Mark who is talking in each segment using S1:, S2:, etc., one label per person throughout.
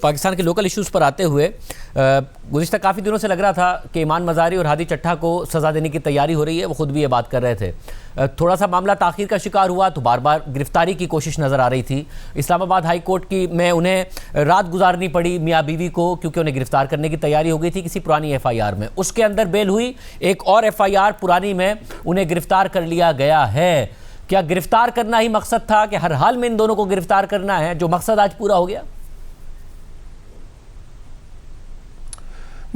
S1: पाकिस्तान के local issues पर आते हुए गुज़िश्ता काफ़ी दिनों से लग रहा था कि ईमान मज़ारी और हादी चट्टा को सज़ा देने की तैयारी हो रही है। वो खुद भी ये बात कर रहे थे। थोड़ा सा मामला ताख़ीर का शिकार हुआ तो बार बार गिरफ्तारी की कोशिश नज़र आ रही थी। इस्लामाबाद हाई कोर्ट की में उन्हें रात गुजारनी पड़ी मियाँ बीवी को, क्योंकि उन्हें गिरफ्तार करने की तैयारी हो गई थी किसी पुरानी FIR में। उसके अंदर बेल हुई, एक और FIR पुरानी में उन्हें गिरफ्तार कर लिया गया है। क्या गिरफ्तार करना ही मकसद था कि हर हाल में इन दोनों को गिरफ्तार करना है, जो मकसद आज पूरा हो गया?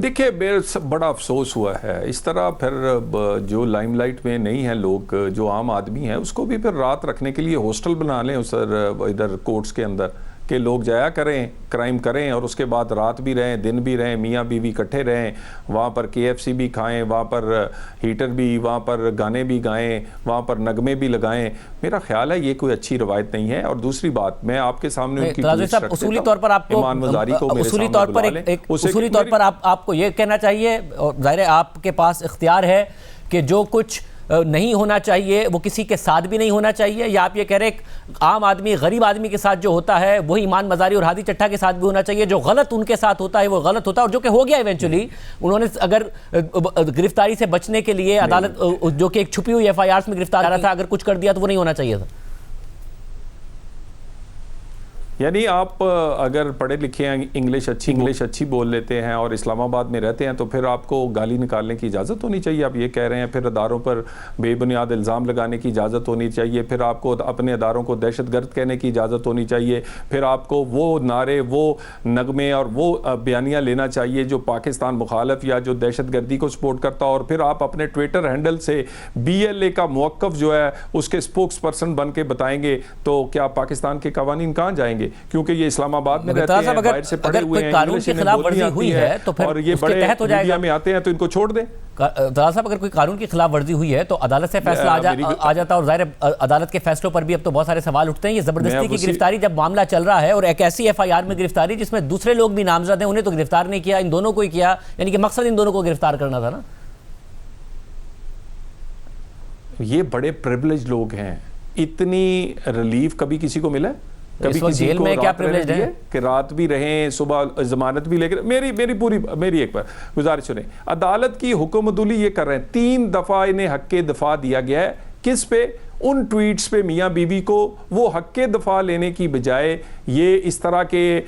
S2: देखिए, बड़ा अफसोस हुआ है। इस तरह फिर जो लाइमलाइट में नहीं है लोग, जो आम आदमी है, उसको भी फिर रात रखने के लिए हॉस्टल बना लें उस इधर कोर्ट्स के अंदर कि लोग जाया करें, क्राइम करें और उसके बाद रात भी रहें, दिन भी रहें, मियाँ बीवी इकट्ठे रहें, वहाँ पर KFC भी खाएं, वहाँ पर हीटर भी, वहाँ पर गाने भी गाएं, वहाँ पर नगमे भी लगाएं। मेरा ख्याल है ये कोई अच्छी रवायत नहीं है। और दूसरी बात, मैं आपके सामने
S1: उसूली तौर पर आपको उसूली तौर पर आपको ये कहना चाहिए, और ज़ाहिर है आपके पास इख्तियार है कि जो कुछ नहीं होना चाहिए वो किसी के साथ भी नहीं होना चाहिए, या आप ये कह रहे हैं आम आदमी, गरीब आदमी के साथ जो होता है वही ईमान मज़ारी और हादी चट्टा के साथ भी होना चाहिए, जो गलत उनके साथ होता है वो गलत होता है, और जो कि हो गया इवेंचुअली। उन्होंने अगर गिरफ्तारी से बचने के लिए अदालत, जो कि एक छुपी हुई FIRs में गिरफ्तार करा था, अगर कुछ कर दिया तो वो नहीं होना चाहिए था।
S2: यानी आप अगर पढ़े लिखे हैं, इंग्लिश अच्छी बोल लेते हैं और इस्लामाबाद में रहते हैं, तो फिर आपको गाली निकालने की इजाज़त होनी चाहिए। आप ये कह रहे हैं। फिर अदारों पर बेबुनियाद इल्ज़ाम लगाने की इजाज़त होनी चाहिए। फिर आपको अपने अदारों को दहशतगर्द कहने की इजाज़त होनी चाहिए। फिर आपको वो नारे, वो नगमे और वो बयानियाँ लेना चाहिए जो पाकिस्तान मुखालफ या जो दहशतगर्दी को सपोर्ट करता। और फिर आप अपने ट्विटर हैंडल से BLA का मौक़िफ़ जो है उसके स्पोक्स पर्सन बन के बताएंगे, तो क्या पाकिस्तान के कवानीन कहाँ जाएंगे? क्योंकि ये इस्लामाबाद में रहते हैं, बाहर से पढ़े हुए हैं,
S1: कानून की खिलाफवर्जी हुई है तो फिर
S2: और ये बड़े मीडिया में आते हैं, तो इनको छोड़ दें।
S1: दरअसल साहब, अगर कोई कानून की खिलाफवर्जी हुई है तो अदालत से फैसला आ जाता है, और जाहिर अदालत के फैसलों पर भी अब तो बहुत सारे सवाल उठते हैं। ये जबरदस्ती की गिरफ्तारी जब मामला चल रहा है, और एक ऐसी FIR में गिरफ्तारी जिसमें दूसरे लोग भी नामजद हैं, उन्हें तो गिरफ्तार नहीं किया, इन दोनों को ही किया, यानी कि मकसद इन दोनों को गिरफ्तार करना था ना।
S2: ये बड़े प्रिविलेज लोग हैं। इतनी रिलीफ कभी किसी को मिला? कभी किसी
S1: जेल में क्या प्रिविलेज है
S2: कि रात भी रहें, सुबह जमानत भी लेकर? मेरी एक बार गुजारिश सुने। अदालत की हुक्मदुली ये कर रहे हैं, 3 दफ़ा इन्हें हक़ दफ़ा दिया गया है। किस पे? उन ट्वीट्स पे मियाँ बीवी को वो हक़ दफ़ा लेने की बजाय ये इस तरह के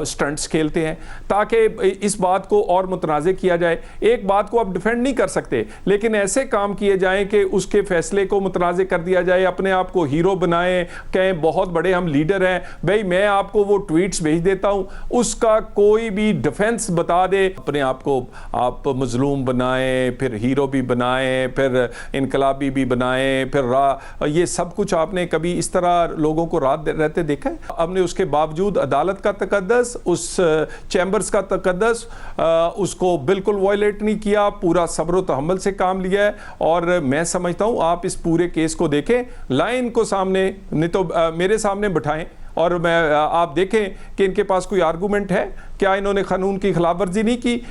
S2: स्टंट्स खेलते हैं ताकि इस बात को और मुतनाज़े किया जाए। एक बात को आप डिफेंड नहीं कर सकते, लेकिन ऐसे काम किए जाएं कि उसके फैसले को मुतनाज़े कर दिया जाए, अपने आप को हीरो बनाएं, कहें बहुत बड़े हम लीडर हैं, भाई मैं आपको वो ट्वीट्स भेज देता हूं, उसका कोई भी डिफेंस बता दे, अपने आप को आप मजलूम बनाएं, फिर हीरो भी बनाएं, फिर इनकलाबी भी बनाएं, फिर ये सब कुछ आपने कभी इस तरह लोगों को रात रहते देखा है? हमने उसके बावजूद अदालत का तकद्दस, उस चैम्बर्स का तकद्दस, उसको बिल्कुल वायलेट नहीं किया, पूरा सब्र व तहम्मुल से काम लिया है। और मैं समझता हूं आप इस पूरे केस को देखें, लाइन को सामने नहीं तो मेरे सामने बिठाएं और मैं आप देखें कि इनके पास कोई आर्गूमेंट है क्या? इन्होंने कानून की खिलाफ वर्जी नहीं की?